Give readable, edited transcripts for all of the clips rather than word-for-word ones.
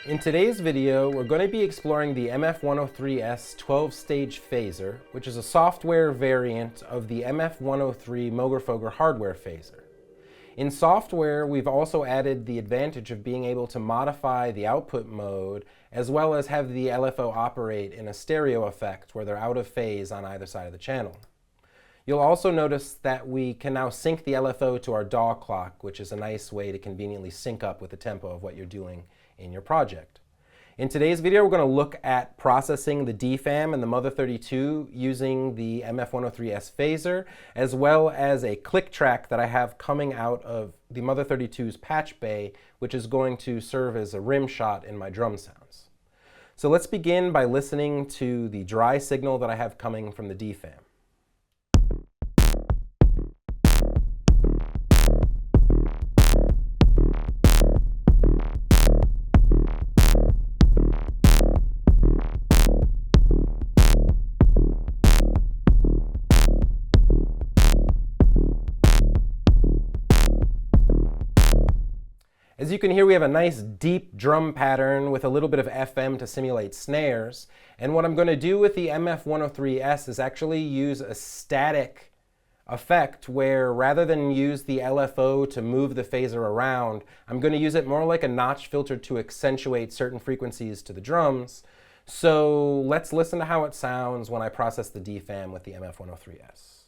In today's video, we're going to be exploring the MF-103S 12-stage phaser, which is a software variant of the MF-103 Moogerfooger hardware phaser. In software, we've also added the advantage of being able to modify the output mode, as well as have the LFO operate in a stereo effect where they're out of phase on either side of the channel. You'll also notice that we can now sync the LFO to our Daw clock, which is a nice way to conveniently sync up with the tempo of what you're doing in your project. In today's video, we're going to look at processing the DFAM and the Mother 32 using the MF-103S phaser, as well as a click track that I have coming out of the Mother 32's patch bay, which is going to serve as a rim shot in my drum sounds. So let's begin by listening to the dry signal that I have coming from the DFAM. As you can hear, we have a nice deep drum pattern with a little bit of FM to simulate snares. And what I'm going to do with the MF-103S is actually use a static effect where rather than use the LFO to move the phaser around, I'm going to use it more like a notch filter to accentuate certain frequencies to the drums. So let's listen to how it sounds when I process the DFAM with the MF-103S.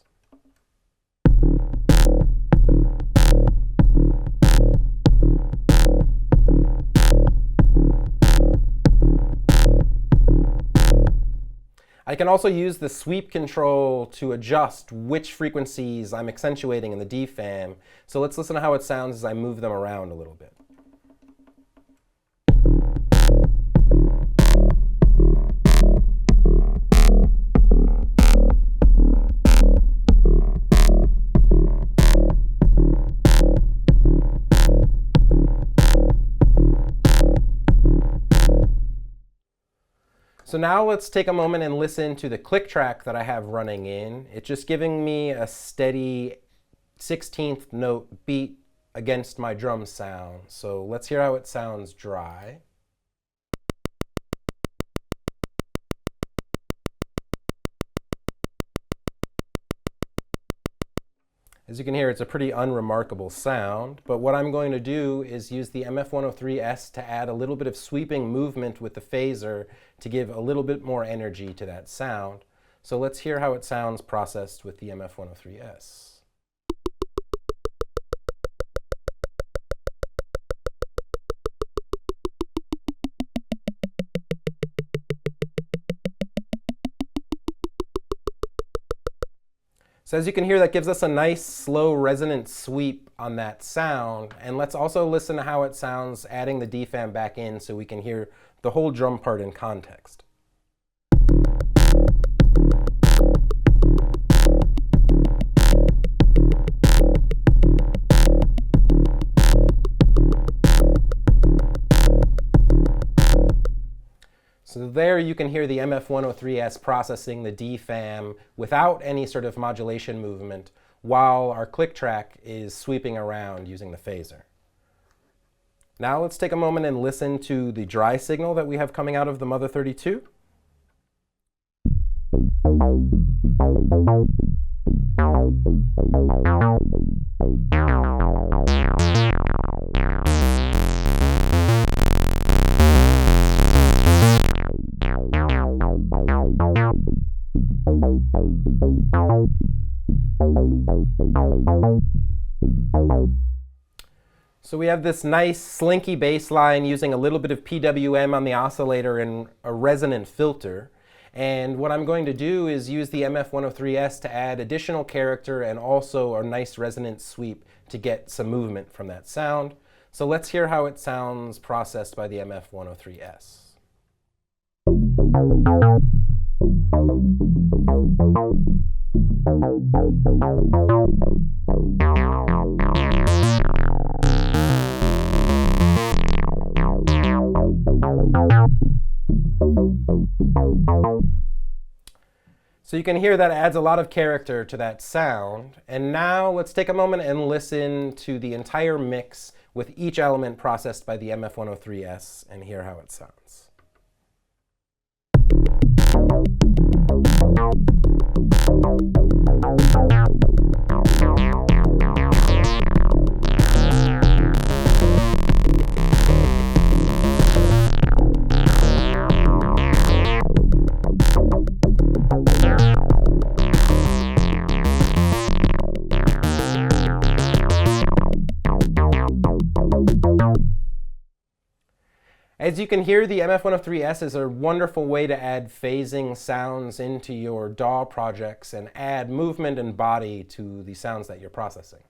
I can also use the sweep control to adjust which frequencies I'm accentuating in the DFAM. So let's listen to how it sounds as I move them around a little bit. So now let's take a moment and listen to the click track that I have running in. It's just giving me a steady 16th note beat against my drum sound. So let's hear how it sounds dry. As you can hear, it's a pretty unremarkable sound, but what I'm going to do is use the MF-103S to add a little bit of sweeping movement with the phaser to give a little bit more energy to that sound. So let's hear how it sounds processed with the MF-103S. So as you can hear, that gives us a nice slow resonant sweep on that sound. And let's also listen to how it sounds adding the DFAM back in so we can hear the whole drum part in context. So there you can hear the MF-103S processing the DFAM without any sort of modulation movement while our click track is sweeping around using the phaser. Now let's take a moment and listen to the dry signal that we have coming out of the Mother 32. So we have this nice slinky bass line using a little bit of PWM on the oscillator and a resonant filter. And what I'm going to do is use the MF-103S to add additional character and also a nice resonant sweep to get some movement from that sound. So let's hear how it sounds processed by the MF-103S. So you can hear that adds a lot of character to that sound. And now let's take a moment and listen to the entire mix with each element processed by the MF-103S, and hear how it sounds. As you can hear, the MF-103S is a wonderful way to add phasing sounds into your DAW projects and add movement and body to the sounds that you're processing.